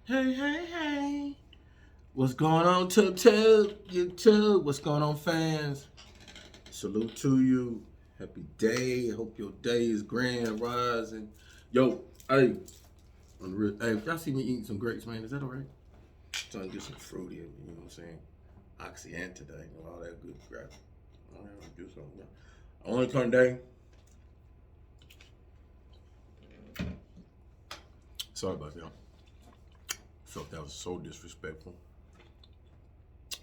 Hey, hey, hey. What's going on, YouTube? What's going on, fans? Salute to you. Happy day. Hope your day is grand, rising. Yo, hey, hey, if y'all see me eating some grapes, man, is that all right? Trying to get some fruity, you know what I'm saying? Oxyantodine and all that good crap. All right, I'll do something. Only turn day. Sorry about that. Felt that was so disrespectful.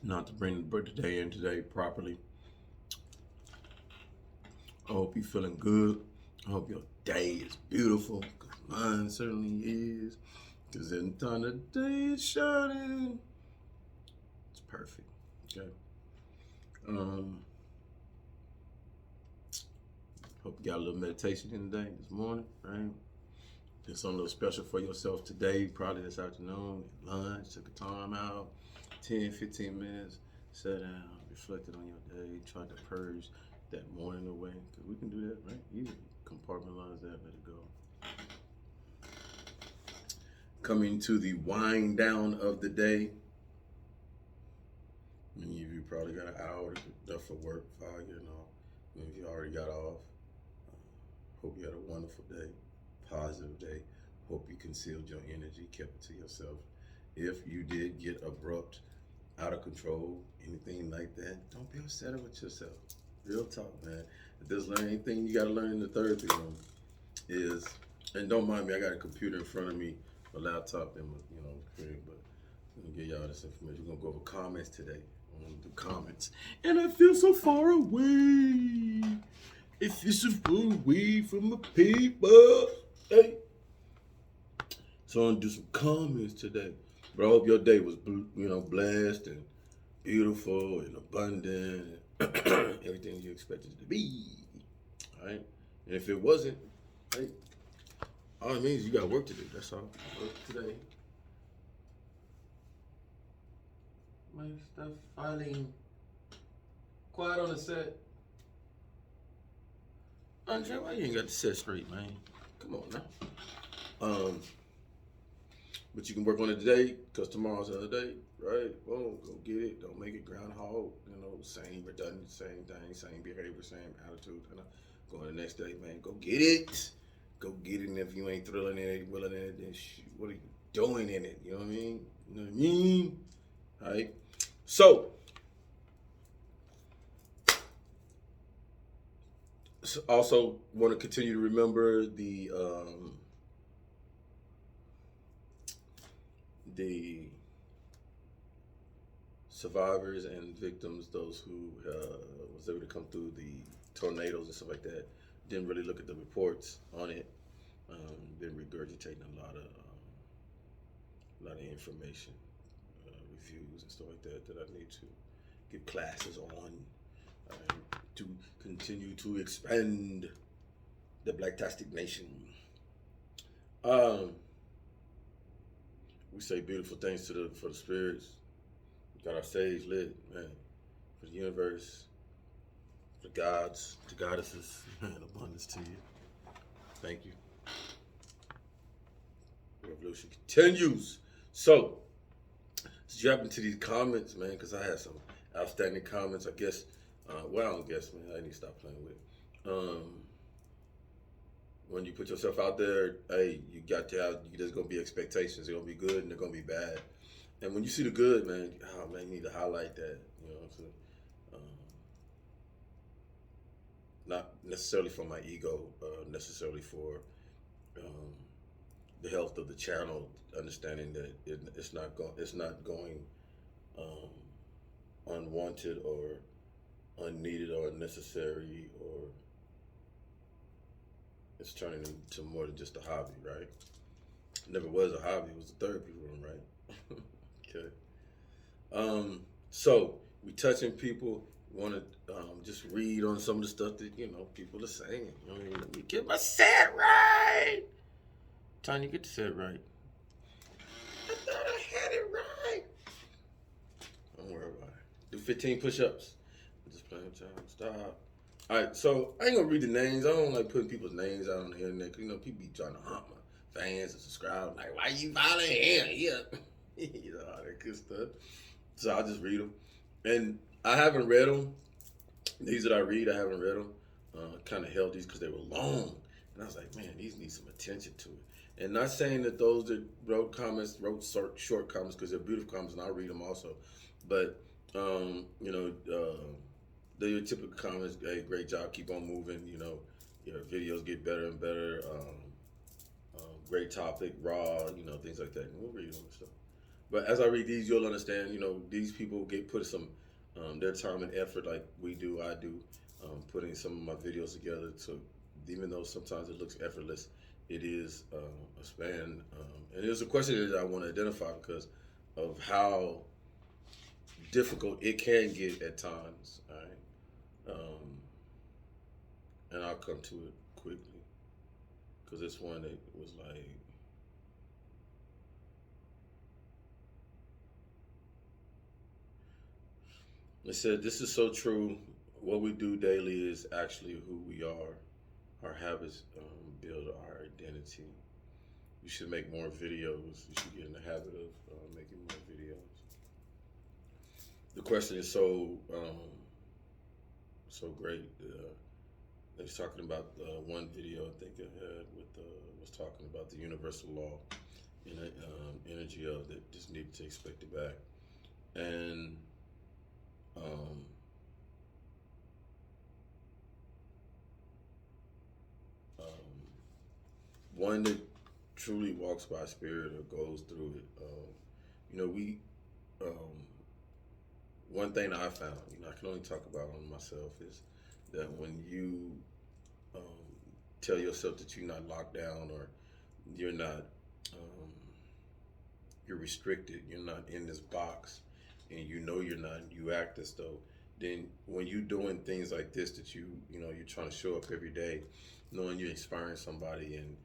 Not to bring the day in today properly. I hope you're feeling good. I hope your day is beautiful. Mine certainly is. Because in time the day is shining. It's perfect. Okay. Hope you got a little meditation in the day this morning, right? Did something a little special for yourself today, probably this afternoon, at lunch, took a time out, 10, 15 minutes, sat down, reflected on your day, tried to purge that morning away. Because we can do that, right? You compartmentalize that, let it go. Coming to the wind down of the day. Many of you probably got an hour to get done for work, 5, Many of you already got off. Hope you had a wonderful day, positive day. Hope you concealed your energy, kept it to yourself. If you did get abrupt, out of control, anything like that, don't be upset with yourself. Real talk, man. If there's anything you got to learn in the therapy room is, and don't mind me, I got a computer in front of me, a laptop, and crib, but I'm gonna give y'all this information. We're gonna go over comments today. I'm gonna do comments, and I feel so far away. It feels so far away from the people. Hey, so I'm gonna do some comments today. But I hope your day was, blessed and beautiful and abundant, and everything you expected it to be. All right, and if it wasn't, hey, all it means is you got work to do. That's all. Work today. My stuff filing. Quiet on the set. Andre, why you ain't got the set straight, man? Come on now. But you can work on it today, because tomorrow's another day, right? Well, go get it. Don't make it groundhog. Same redundant, same thing, same behavior, same attitude. Go on the next day, man. Go get it. Go get it. And if you ain't thrilling in it, willing in it, then shoot, what are you doing in it? You know what I mean? You know what I mean? All right. So also want to continue to remember the survivors and victims, those who was able to come through the tornadoes and stuff like that. Didn't really look at the reports on it. Been regurgitating a lot of information, reviews and stuff like that I need to give classes on to continue to expand the Blacktastic Nation. We say beautiful things for the spirits. We got our stage lit, man, for the universe, the gods, the goddesses, and abundance to you. Thank you. The revolution continues. So, let's jump into these comments, man, because I had some outstanding comments. I guess, well, I don't guess, man. I need to stop playing with it. When you put yourself out there, hey, you got to have, there's going to be expectations. They're going to be good and they're going to be bad. And when you see the good, man, you need to highlight that, you know what I'm saying? Not necessarily for my ego, necessarily for the health of the channel, understanding that it's not going unwanted or unneeded or unnecessary, or it's turning into more than just a hobby, right? It never was a hobby, it was a therapy room, right? Okay. So we touching people. Want to just read on some of the stuff that people are saying. Let me get my set right. Tanya, get the set right. I thought I had it right. Don't worry about it. Do 15 push-ups. Just playing time. Stop. All right, so I ain't gonna read the names. I don't like putting people's names out on the internet. People be trying to haunt my fans and subscribers like, why you following him? Yeah, you know, all that good stuff. So I just read them, and I haven't read them. These that I read, I haven't read them. Kind of held these because they were long, and I was like, man, these need some attention to it. And not saying that those that wrote comments wrote short comments, because they're beautiful comments, and I read them also. But you know, they're your typical comments. Hey, great job, keep on moving. You know, your videos get better and better. Great topic, raw. You know, things like that. And we'll read them and stuff. But as I read these, you'll understand. You know, these people get put some their time and effort, like we do, I do, putting some of my videos together. To even though sometimes it looks effortless, it is a span. And there's a question that I want to identify because of how difficult it can get at times. All right, and I'll come to it quickly because it's one that was like. It said, this is so true. What we do daily is actually who we are. Our habits build our identity. You should make more videos. You should get in the habit of making more videos. The question is so great. They was talking about one video I think I had with was talking about the universal law and energy of that just needed to expect it back. And um, one that truly walks by spirit or goes through it. You know, one thing I found, you know, I can only talk about on myself, is that when you um, tell yourself that you're not locked down or you're not, um, you're restricted, you're not in this box, and you know you're not, you act as though, then when you're doing things like this that you know, you're trying to show up every day, knowing you're inspiring somebody and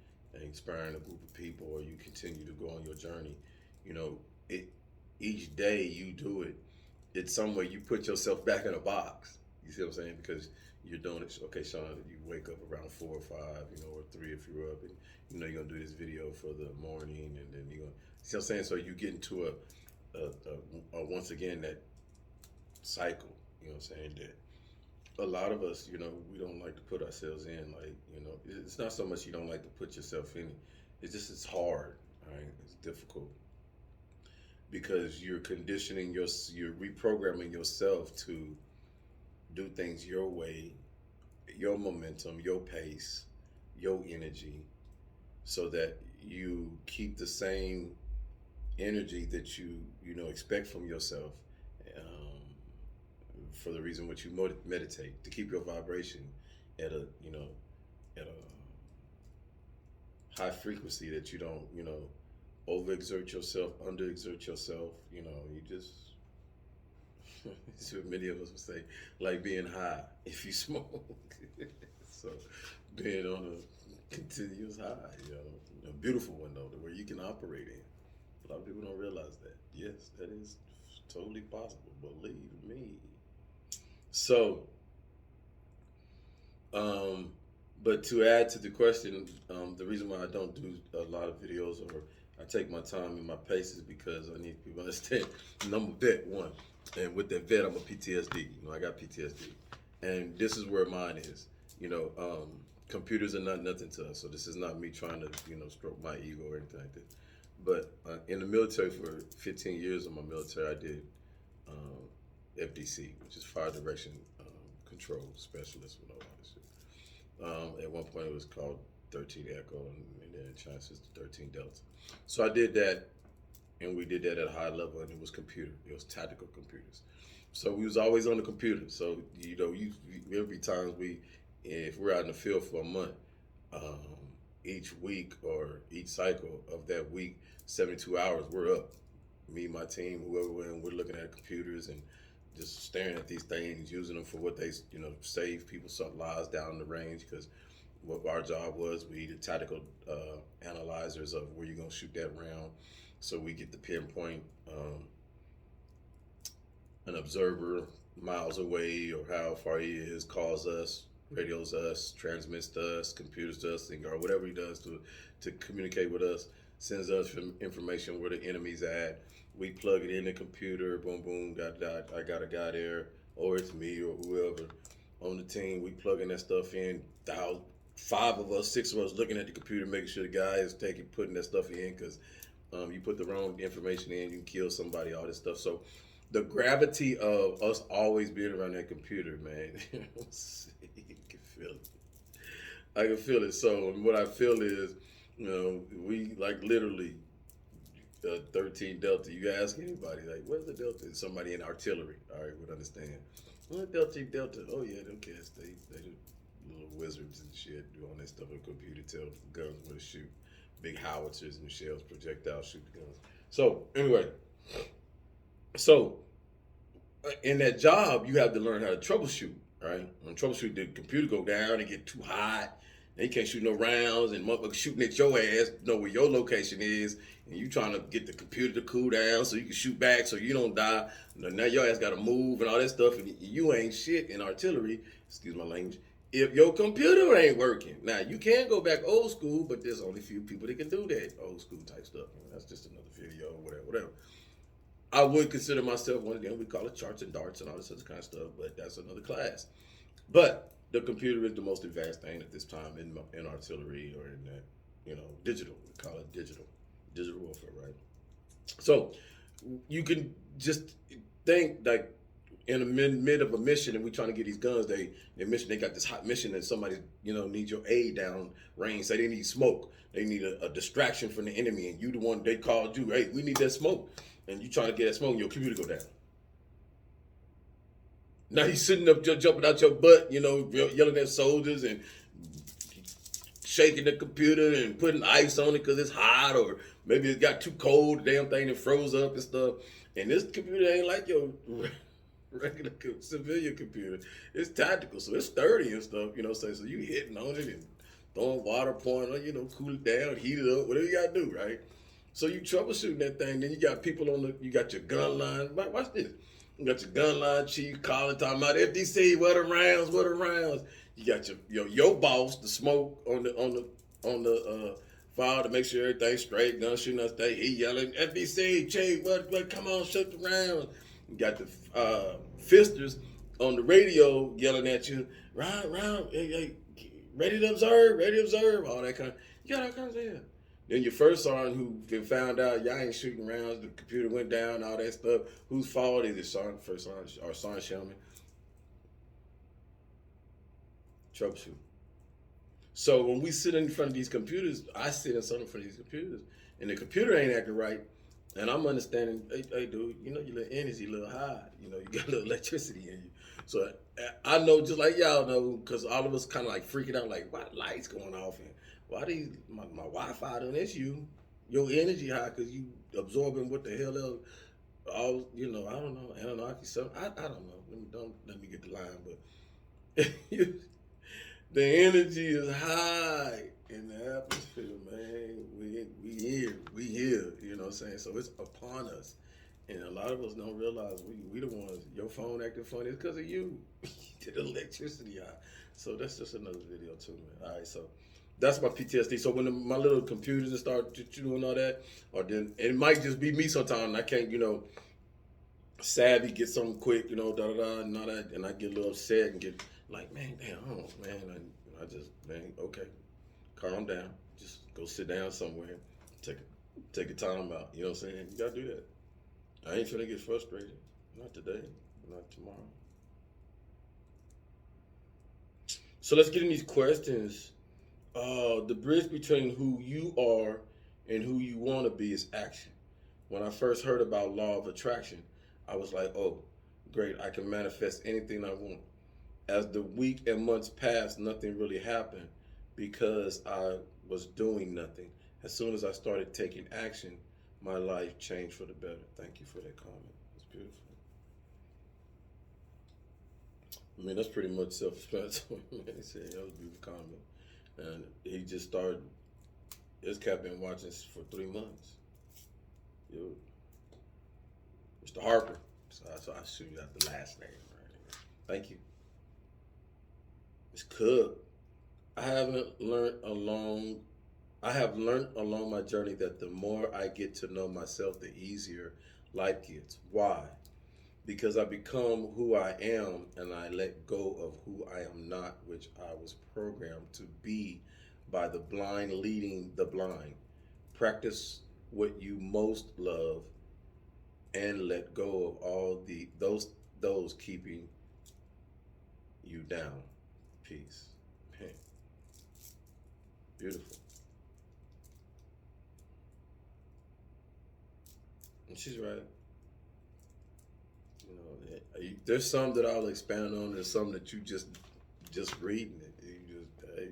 inspiring a group of people, or you continue to go on your journey, you know, it each day you do it, it's some way you put yourself back in a box. You see what I'm saying? Because you're doing it. Okay, Sean, you wake up around 4 or 5, you know, or 3 if you're up, and you know you're gonna do this video for the morning, and then you're gonna. See what I'm saying? So you get into a once again that cycle. You know what I'm saying? That a lot of us, you know, we don't like to put ourselves in. Like, you know, it's not so much you don't like to put yourself in it. It's just it's hard. Right? It's difficult because you're conditioning you're reprogramming yourself to do things your way, your momentum, your pace, your energy, so that you keep the same energy that you know expect from yourself, for the reason which you meditate, to keep your vibration at a, you know, at a high frequency, that you don't, you know, overexert yourself, underexert yourself. You know, you just it's what many of us would say, like being high if you smoke. So being on a continuous high, you know, a beautiful one though, where you can operate in. A lot of people don't realize that. Yes, that is totally possible. Believe me. So, but to add to the question, the reason why I don't do a lot of videos, or I take my time and my pace, is because I need people to understand. And I'm a vet, one, and with that vet, I'm a PTSD. You know, I got PTSD, and this is where mine is. You know, computers are not nothing to us, so this is not me trying to, you know, stroke my ego or anything like that. But in the military, for 15 years of my military, I did FDC, which is Fire Direction Control Specialist, with all that shit. At one point, it was called 13 Echo, and then it changed to 13 Delta. So I did that, and we did that at a high level, and it was computer. It was tactical computers. So we was always on the computer. So, you know, every time if we're out in the field for a month, um, each week or each cycle of that week, 72 hours, we're up. Me, my team, whoever we're looking at computers and just staring at these things, using them for what they, you know, save people some lives down the range. Because what our job was, we the tactical analyzers of where you're gonna shoot that round, so we get to pinpoint an observer miles away, or how far he is, calls us, radios us, transmits to us, computers to us, or whatever he does to communicate with us, sends us information where the enemy's at. We plug it in the computer, boom, boom, I got a guy there, or it's me or whoever on the team. We plug in that stuff in. Five of us, six of us looking at the computer, making sure the guy is putting that stuff in, because you put the wrong information in, you can kill somebody, all this stuff. So the gravity of us always being around that computer, man, you can feel it. I can feel it. So what I feel is, we like literally 13 Delta. You ask anybody, like, where's the Delta? Somebody in artillery, all right, would understand. Well, Delta. Oh yeah, them cats, they do little wizards and shit, do all that stuff on the computer, tell guns where to shoot, big howitzers and shells, projectiles, shoot the guns. So anyway, so in that job, you have to learn how to troubleshoot, right? When troubleshoot, the computer go down and get too hot, and you can't shoot no rounds, and motherfuckers shooting at your ass, know where your location is, and you trying to get the computer to cool down so you can shoot back so you don't die. Now your ass got to move and all that stuff, and you ain't shit in artillery, excuse my language, if your computer ain't working. Now, you can go back old school, but there's only a few people that can do that old school type stuff. That's just another video or whatever. I would consider myself one of them. We call it charts and darts and all this other kind of stuff, but that's another class. But the computer is the most advanced thing at this time in artillery or in digital. We call it digital warfare, right? So you can just think like in the mid of a mission, and we trying to get these guns. They got this hot mission, and somebody needs your aid down range. Say they need smoke. They need a distraction from the enemy, and you the one they called you. Hey, we need that smoke, and you trying to get that smoke, and your computer go down. Now he's sitting up, jumping out your butt, yelling at soldiers and shaking the computer and putting ice on it because it's hot, or maybe it got too cold, the damn thing that froze up and stuff. And this computer ain't like your regular civilian computer. It's tactical, so it's sturdy and stuff, so you hitting on it and throwing water, pouring on, cool it down, heat it up, whatever you gotta do, right? So you troubleshooting that thing, then you got people you got your gun line. Watch this. You got your gun line chief calling, talking about FDC, what the rounds. You got your boss, the smoke on the file to make sure everything's straight, gun shooting us day. He yelling, FDC, chief, what, come on, shoot the rounds. You got the fisters on the radio yelling at you, round, hey, ready to observe, all that kind of, you got all kinds of stuff. Then your first sergeant who found out y'all ain't shooting rounds, the computer went down, all that stuff. Whose fault is it, sergeant, first sergeant, or sergeant Shelman? Troubleshoot. So when we sit in front of these computers, I sit in front of these computers, and the computer ain't acting right, and I'm understanding, hey dude, your little energy a little high, you got a little electricity in you. So I know, just like y'all know, because all of us kind of like freaking out, like, why lights going off, and why my Wi-Fi doing this? Your energy high because you absorbing what the hell else? All I don't know. I don't know. I don't know. Don't let me get the line, but the energy is high in the atmosphere, man. We here. You know what I'm saying? So it's upon us, and a lot of us don't realize we the ones. Your phone acting funny is because of you. The electricity high. So that's just another video too, man. All right, so. That's my PTSD. So when my little computers start doing all that, or then it might just be me sometimes, and I can't, savvy, get something quick, and all that, and I get a little upset and get like, man, damn, I just, man, okay, calm down, just go sit down somewhere, take a time out. You know what I'm saying? You gotta do that. I ain't finna get frustrated. Not today. Not tomorrow. So let's get in these questions. The bridge between who you are and who you want to be is action. When I first heard about law of attraction, I was like, oh, great, I can manifest anything I want. As the week and months passed, nothing really happened because I was doing nothing. As soon as I started taking action, my life changed for the better. Thank you for that comment. It's beautiful. I mean, that's pretty much self-explanatory. He said that was a beautiful comment. And he just started, this cat been watching for 3 months. Yo, Mr. Harper. So I shoot you out the last name. Right? Thank you. Cook. I haven't learned along. I have learned along my journey that the more I get to know myself, the easier life gets. Why? Because I become who I am and I let go of who I am not, which I was programmed to be by the blind leading the blind. Practice what you most love and let go of all those keeping you down. Peace. Man, beautiful. And she's right. You know, there's some that I'll expand on. There's some that you just reading it. You just hey.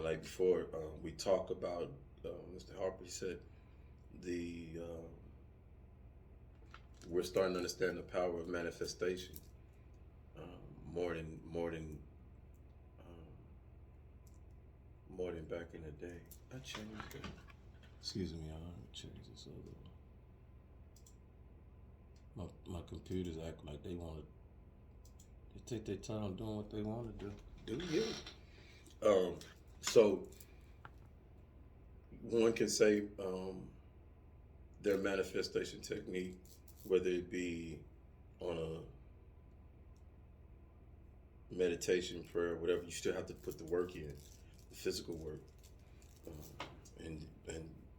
Like before, we talk about Mr. Harper. He said the we're starting to understand the power of manifestation more than back in the day. I changed it. Excuse me, I'll change this other one. My computers act like they want to. They take their time doing what they want to do. Do you? So one can say their manifestation technique, whether it be on a meditation, prayer, whatever, you still have to put the work in, the physical work, and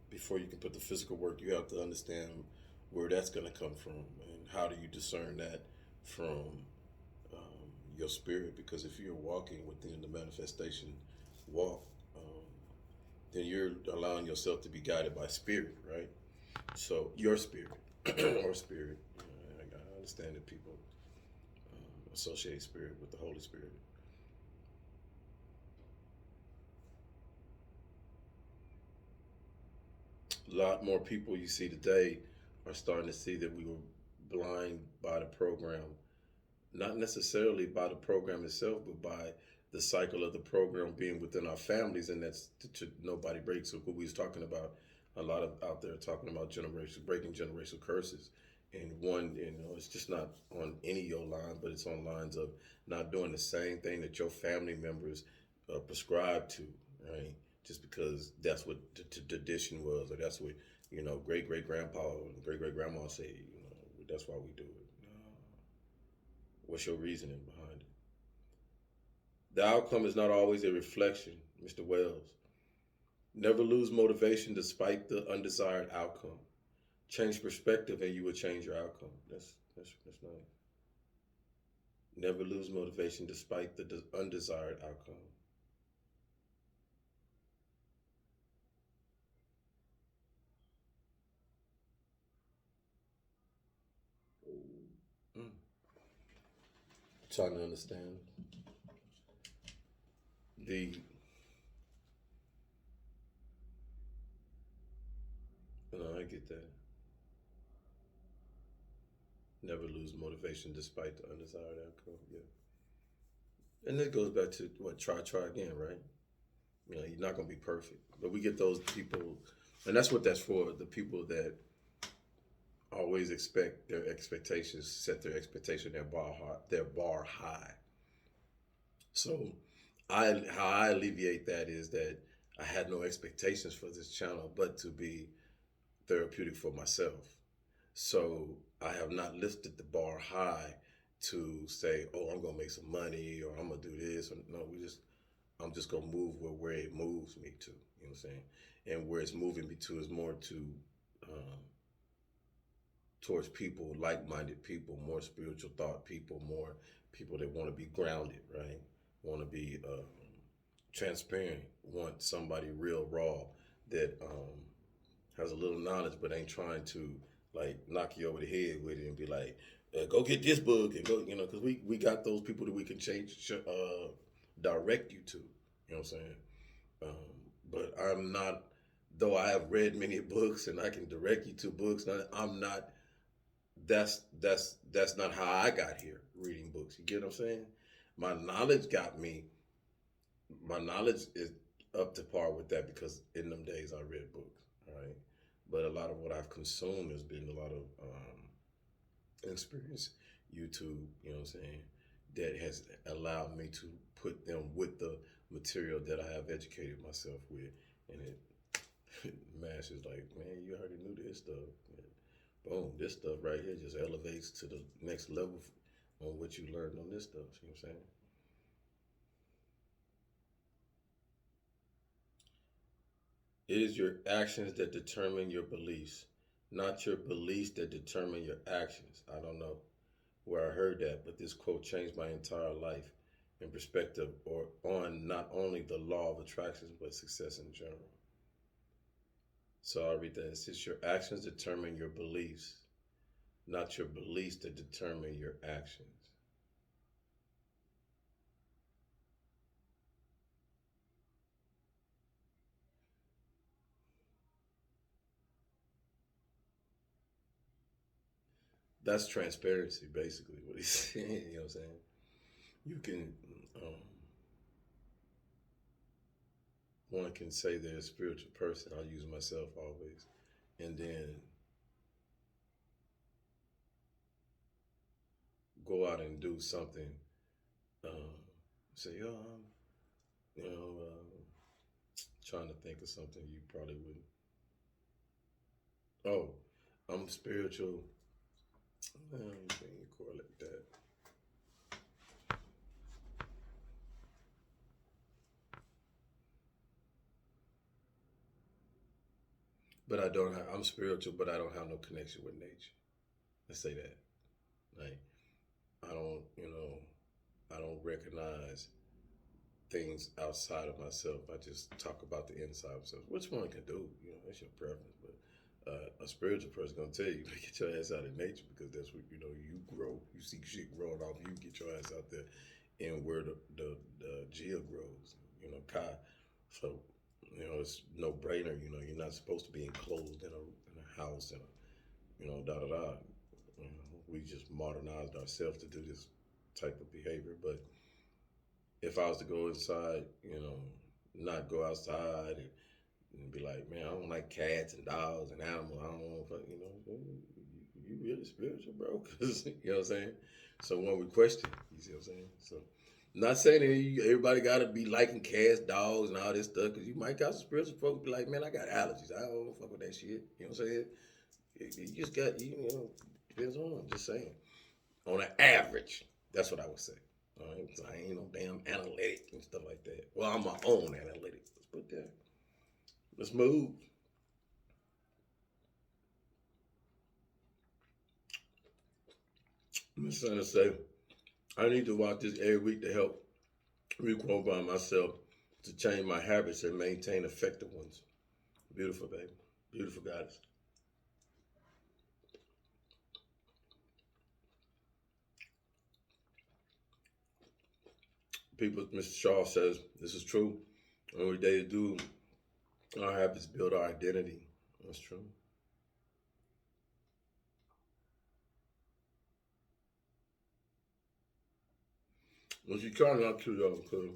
before you can put the physical work, you have to understand where that's going to come from and how do you discern that from your spirit. Because if you're walking within the manifestation walk, then you're allowing yourself to be guided by spirit, right? So your spirit or spirit. I understand that people associate spirit with the Holy Spirit. A lot more people you see today are starting to see that we were blind by the program, not necessarily by the program itself, but by the cycle of the program being within our families, and that's nobody breaks. So what we was talking about, a lot of out there talking about breaking generational curses, and one, it's just not on any of your line, but it's on lines of not doing the same thing that your family members prescribe to, right? Just because that's what the tradition was, or that's what great great grandpa and great great grandma say. That's why we do it. What's your reasoning behind it? The outcome is not always a reflection, Mr. Wells. Never lose motivation despite the undesired outcome. Change perspective and you will change your outcome. That's nice. Never lose motivation despite the undesired outcome. Mm. Trying to understand the I get that. Never lose motivation despite the undesired outcome. Yeah. And that goes back to what try again, right? You're not gonna be perfect. But we get those people, and that's what that's for, the people that always expect their expectations, set their expectation, their bar high. So how I alleviate that is that I had no expectations for this channel but to be therapeutic for myself. So I have not lifted the bar high to say, oh, I'm gonna make some money or I'm gonna do this. Or, no, I'm just gonna move where it moves me to. You know what I'm saying? And where it's moving me to is more to towards people, like-minded people, more spiritual thought people, more people that want to be grounded, right? Want to be transparent, want somebody real raw that has a little knowledge but ain't trying to like knock you over the head with it and be like, go get this book and go, because we got those people that we can direct you to, you know what I'm saying? But I'm not, though I have read many books and I can direct you to books, I'm not, that's not how I got here reading books. You get what I'm saying? My knowledge got me, my knowledge is up to par with that because in them days I read books, right? But a lot of what I've consumed has been a lot of experience YouTube, you know what I'm saying, that has allowed me to put them with the material that I have educated myself with. And it mashes like, man, you already knew this stuff. Boom, this stuff right here just elevates to the next level on what you learned on this stuff. You know what I'm saying? It is your actions that determine your beliefs, not your beliefs that determine your actions. I don't know where I heard that, but this quote changed my entire life and perspective or on not only the law of attraction, but success in general. So I'll read that. It says your actions determine your beliefs, not your beliefs that determine your actions. That's transparency, basically, what he's saying. You know what I'm saying? You can, um, one can say they're a spiritual person. I'll use myself always. And then go out and do something. Um, say, oh, you know, trying to think of something you probably wouldn't. Oh, I'm spiritual. You can't correlate that. But I don't have, I'm spiritual, but I don't have no connection with nature. Let's say that. Like, I don't, I don't recognize things outside of myself. I just talk about the inside of myself, which one can do. That's your preference. But a spiritual person gonna tell you get your ass out of nature because that's what you grow. You see shit growing off you, get your ass out there, and where the Gia grows. Kai. So it's no brainer. You're not supposed to be enclosed in a house and da da da. We just modernized ourselves to do this type of behavior, but if I was to go inside, not go outside and be like, man, I don't like cats and dogs and animals. I don't want to, you really spiritual, bro? Because, you know what I'm saying? So when we question, you see what I'm saying? So, not saying that everybody got to be liking cats, dogs, and all this stuff, because you might got some spiritual folks be like, man, I got allergies. I don't fuck with that shit. You know what I'm saying? You just got, depends on, I'm just saying. On an average, that's what I would say. All right, so I ain't no damn analytic and stuff like that. Well, I'm my own analytic. Let's put that. Let's move. My son to say, I need to watch this every week to help reprogram myself to change my habits and maintain effective ones. Beautiful, baby. Beautiful goddess. People, Mr. Shaw says, this is true. Every day to do our habits build our identity. That's true. Well, you try not to, though, because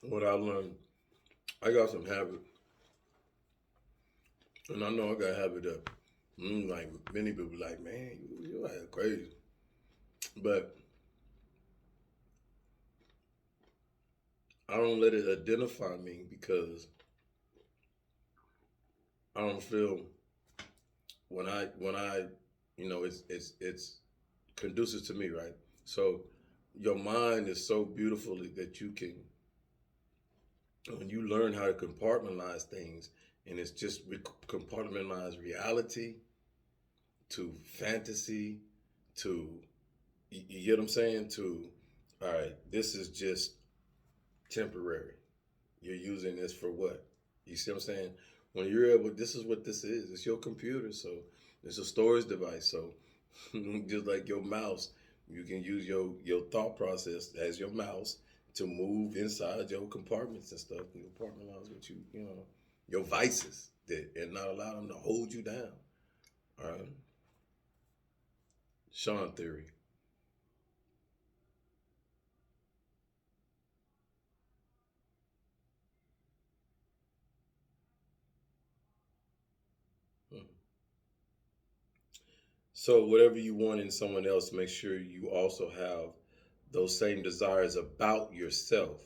what I learned, I got some habits. And I know I got a habit of, like many people like, man, you are crazy. But I don't let it identify me because I don't feel when I it's conducive to me, right? So your mind is so beautiful that you can when you learn how to compartmentalize things, and it's just compartmentalize reality to fantasy to you get what I'm saying to all right, this is just temporary. You're using this for what? You see what I'm saying? When you're able, this is what this is. It's your computer, so it's a storage device. So just like your mouse, you can use your thought process as your mouse to move inside your compartments and stuff. You compartmentalize what your vices that and not allow them to hold you down. All right, Sean theory. Hmm. So whatever you want in someone else, make sure you also have those same desires about yourself.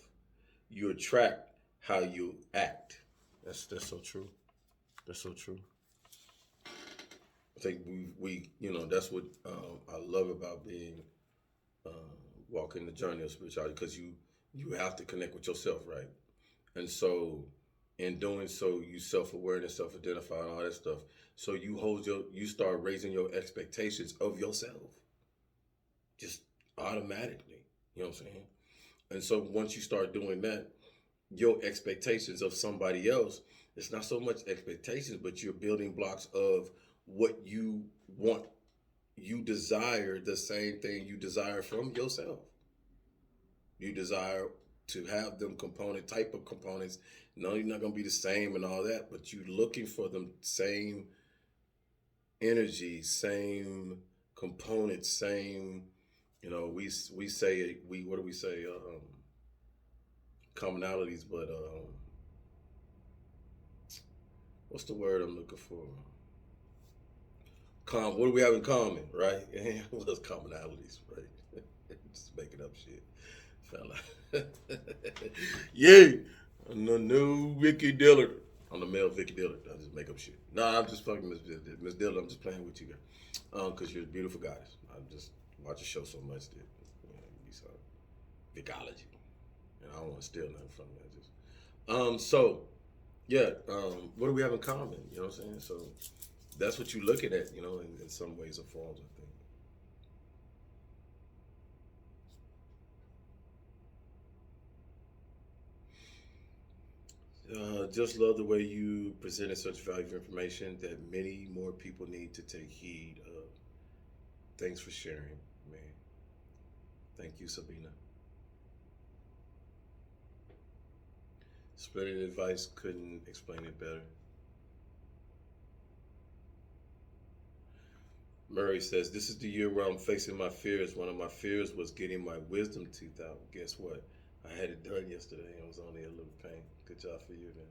You attract how you act. That's so true. That's so true. I think we that's what I love about being uh, walking the journey of spirituality, because you have to connect with yourself, right? And so in doing so, you self-awareness, self-identify, and all that stuff. So you start raising your expectations of yourself just automatically. You know what I'm saying? And so once you start doing that, your expectations of somebody else, it's not so much expectations, but you're building blocks of what you want. You desire the same thing you desire from yourself. You desire to have them type of components. No, you're not gonna be the same and all that, but you're looking for them same energy, same components, same. We say we what do we say? Commonalities, but what's the word I'm looking for? What do we have in common, right? What's commonalities, right? Just making up shit, fella. Yeah, I'm the new Vicky Dillard. I'm the male Vicky Dillard. I just make up shit. No, I'm just fucking Miss Dillard. I'm just playing with you, girl. Because you're a beautiful goddess. I just watch the show so much that you saw Vicology, and I don't want to steal nothing from you. So yeah, what do we have in common? You know what I'm saying? So that's what you're looking at, in some ways or forms, I think. Just love the way you presented such valuable information that many more people need to take heed of. Thanks for sharing, man. Thank you, Sabina. Splendid advice, couldn't explain it better. Murray says, "This is the year where I'm facing my fears. One of my fears was getting my wisdom tooth out. Guess what? I had it done yesterday. I was only a little pain. Good job for you, man."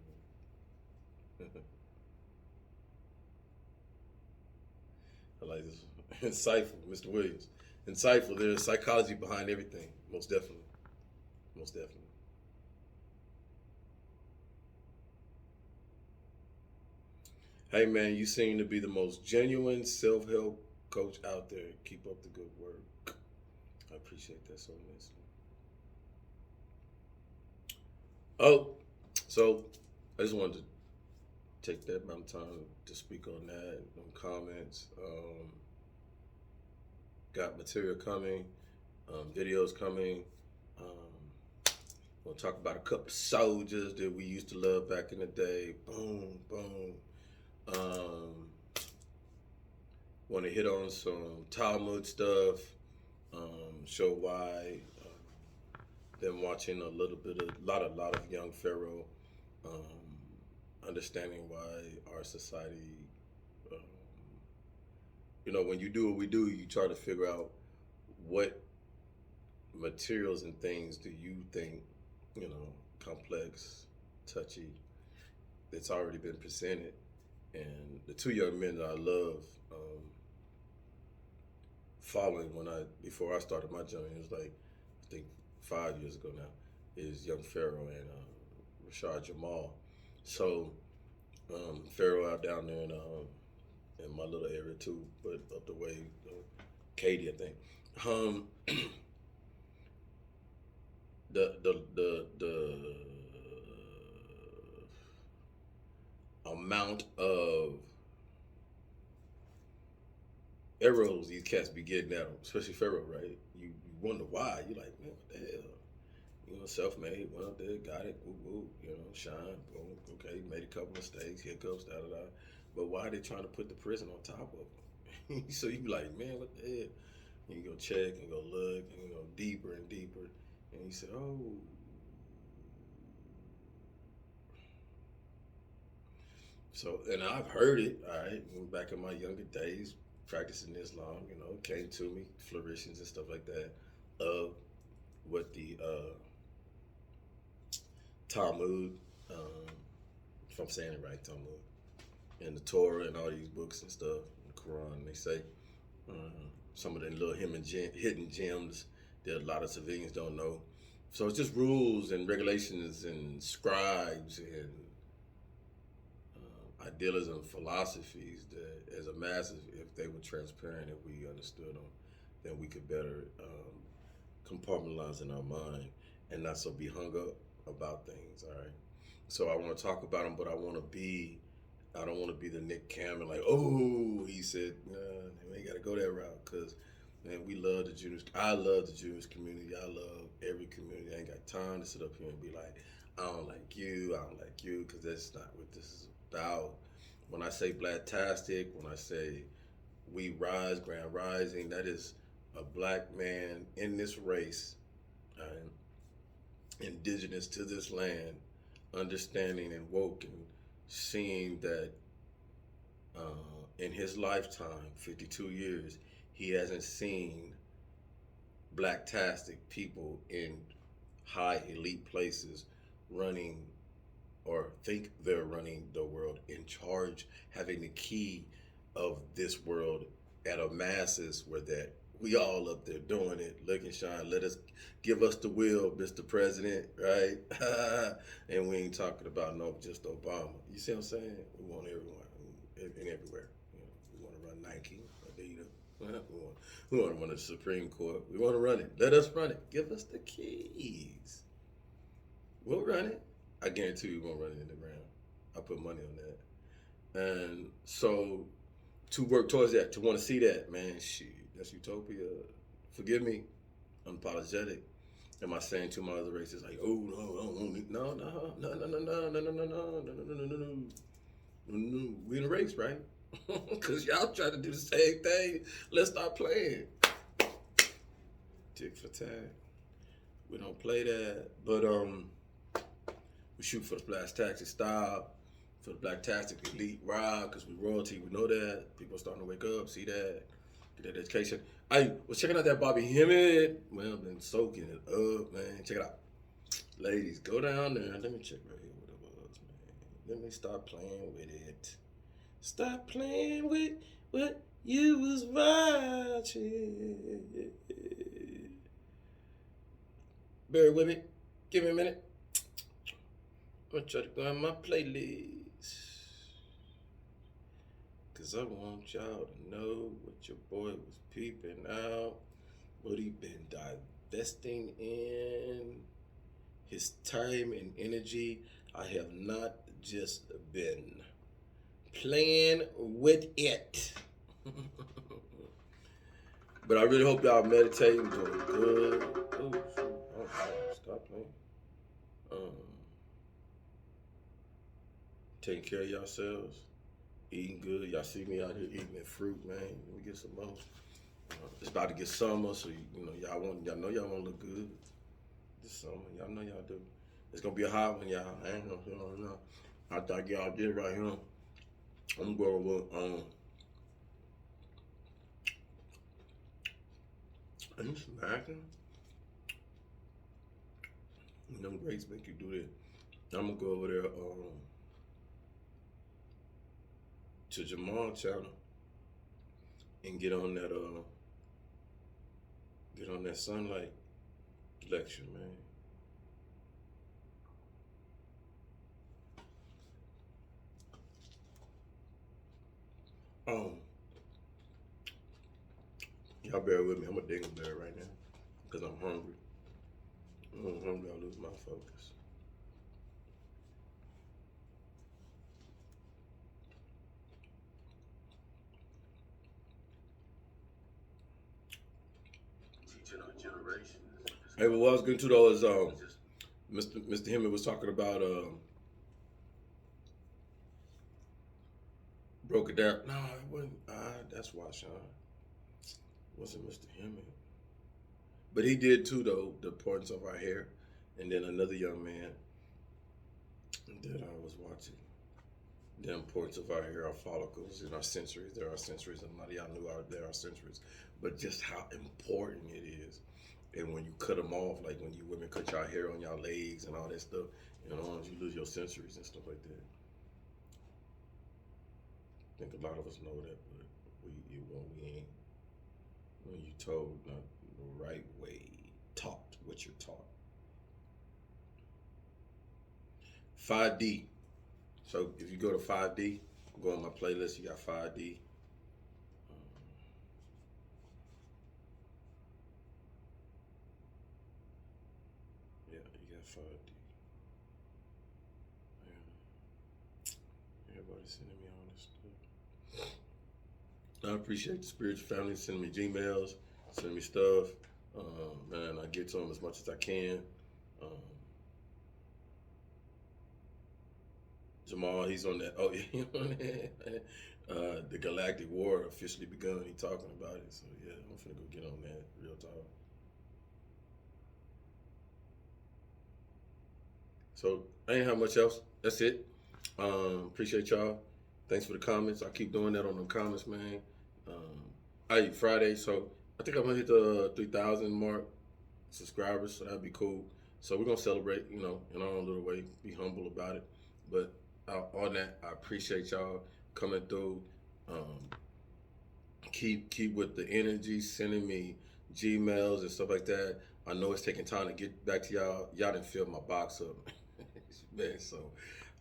I like this. Insightful, Mr. Williams. Insightful. There's psychology behind everything. Most definitely. Most definitely. Hey, man, you seem to be the most genuine self help coach out there. Keep up the good work. I appreciate that so much. Oh, so I just wanted to take that amount of time to speak on that, on comments. Got material coming, videos coming. We'll talk about a couple of soldiers that we used to love back in the day. Boom, boom. Um, Want to hit on some Talmud stuff. Show why. Been watching a little bit of lot of young Pharaoh. Understanding why our society, um, when you do what we do, you try to figure out what materials and things do you think, complex, touchy, that's already been presented. And the two young men that I love, following before I started my journey, it was like, I think 5 years ago now, is young Pharaoh and Rashad Jamal. So Pharaoh out down there in my little area too, but up the way, Katie, I think. Um, the amount of arrows these cats be getting at them, especially Pharaoh, right? You wonder why. You're like, man, what the hell? Self-made, went up there, got it, woo woo, shine, boom, okay, made a couple mistakes, hiccups, da da da. But why are they trying to put the prison on top of them? So you be like, man, what the hell? And you go check and go look and you go deeper and deeper. And you say, oh. So, and I've heard it, all right, back in my younger days, practicing Islam, came to me, flourishes and stuff like that, of what the Talmud, if I'm saying it right, Talmud, and the Torah and all these books and stuff, the Quran, they say. Some of the little hidden gems that a lot of civilians don't know. So it's just rules and regulations and scribes and idealism philosophies that, as a masses, if they were transparent, if we understood them, then we could better compartmentalize in our mind and not so be hung up about things. All right. So I want to talk about them, but I don't want to be the Nick Cannon, like, oh, he said, nah, we ain't got to go that route, because, man, we love the Jewish. I love the Jewish community. I love every community. I ain't got time to sit up here and be like, I don't like you, because that's not what this is about. When I say Blacktastic, when I say we rise, Grand Rising, that is a black man in this race, indigenous to this land, understanding and woke and seeing that in his lifetime, 52 years, he hasn't seen Blacktastic people in high elite places running or think they're running the world, in charge, having the key of this world at a masses where that we all up there doing it, look and shine, give us the will, Mr. President, right? And we ain't talking about just Obama. You see what I'm saying? We want everyone and everywhere. You know, we want to run Nike, Adidas. We want to run the Supreme Court. We want to run it. Let us run it. Give us the keys. We'll run it. I guarantee you won't run it in the ground. I put money on that. And so to work towards that, to want to see that, man, shit, that's utopia. Forgive me, unapologetic. Am I saying to my other races like, oh no, no. We in a race, right? Because y'all try to do the same thing. Let's start playing. Tick for tag. We don't play that, but we shoot for the Blacktastic style, for the Blacktastic elite ride, because we royalty. We know that. People are starting to wake up, see that, get that education. I was checking out that Bobby Hemmett. Well, I've been soaking it up, man. Check it out. Ladies, go down there. Let me check right here what it was, man. Let me stop playing with it. Stop playing with what you was watching. Bear with me. Give me a minute. I'm gonna try to go on my playlist, cause I want y'all to know what your boy was peeping out, what he been divesting in, his time and energy. I have not just been playing with it. But I really hope y'all meditating, doing good. Oh, shoot. Oh, stop playing. Taking care of yourselves, eating good. Y'all see me out here eating that fruit, man. Let me get some more. It's about to get summer, so y'all know y'all want to look good this summer. Y'all know y'all do. It's gonna be a hot one, y'all. I ain't gonna know. I thought y'all did right here. I'm going with are you smacking? Them grapes make you do that. I'm gonna go over there to Jamal channel and get on that sunlight lecture, man. Y'all bear with me. I'm a dingleberry right now because I'm hungry. I'm hungry. I lose my focus. Hey, but what I was getting to though is Mr. Hemmett was talking about broke it down. No, it wasn't. That's why, Sean. It wasn't Mr. Hemmett. But he did too, though, the importance of our hair. And then another young man that I was watching, the importance of our hair, our follicles, and our sensories. There are sensories, and a lot of y'all knew there are sensories, but just how important it is. And when you cut them off, like when you women cut your hair on your legs and all that stuff, you lose your sensories and stuff like that. I think a lot of us know that, but we ain't. when you told not the right way, taught what you're taught. 5D. So if you go to 5D, go on my playlist, you got 5D. Yeah, you got 5D. Everybody's sending me all this stuff. I appreciate the spiritual family sending me Gmails, sending me stuff. Man, I get to them as much as I can. Jamal, he's on that. Oh, yeah, the Galactic War officially begun. He talking about it. So yeah, I'm finna go get on that. Real talk. So I ain't have much else. That's it. Appreciate y'all. Thanks for the comments. I keep doing that on the comments, man. I eat Friday, so I think I'm gonna hit the 3,000 mark subscribers. So that'd be cool. So we're gonna celebrate, you know, in our own little way. Be humble about it. But on that, I appreciate y'all coming through. Keep with the energy, sending me Gmails and stuff like that. I know it's taking time to get back to y'all. Y'all didn't fill my box up, man. So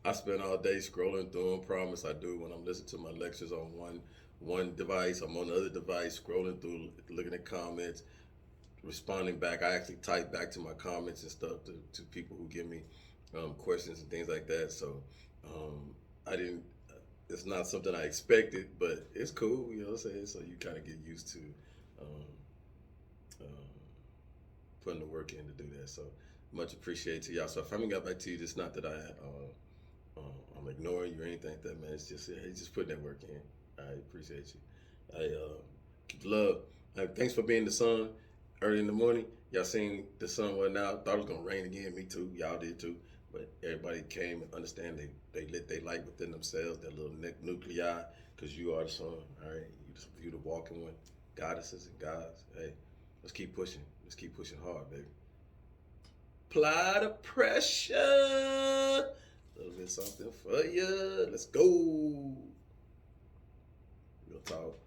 I spend all day scrolling through them. Promise I do. When I'm listening to my lectures on one device, I'm on the other device, scrolling through, looking at comments, responding back. I actually type back to my comments and stuff to people who give me questions and things like that. So I didn't. It's not something I expected, but it's cool. You know what I'm saying? So you kind of get used to um, putting the work in to do that. So much appreciated to y'all. So if I haven't got back to you, it's not that I'm ignoring you or anything like that, man. It's just hey, just putting that work in. I appreciate you. I keep love. Thanks for being the sun early in the morning. Y'all seen the sun went out. Thought it was gonna rain again. Me too. Y'all did too. But everybody came and understand they lit their light within themselves, that little nuclei, because you are the sun. All right, you the walking one, goddesses and gods. Hey, let's keep pushing. Let's keep pushing hard, baby. Apply the pressure. A little bit something for you. Let's go. Real talk.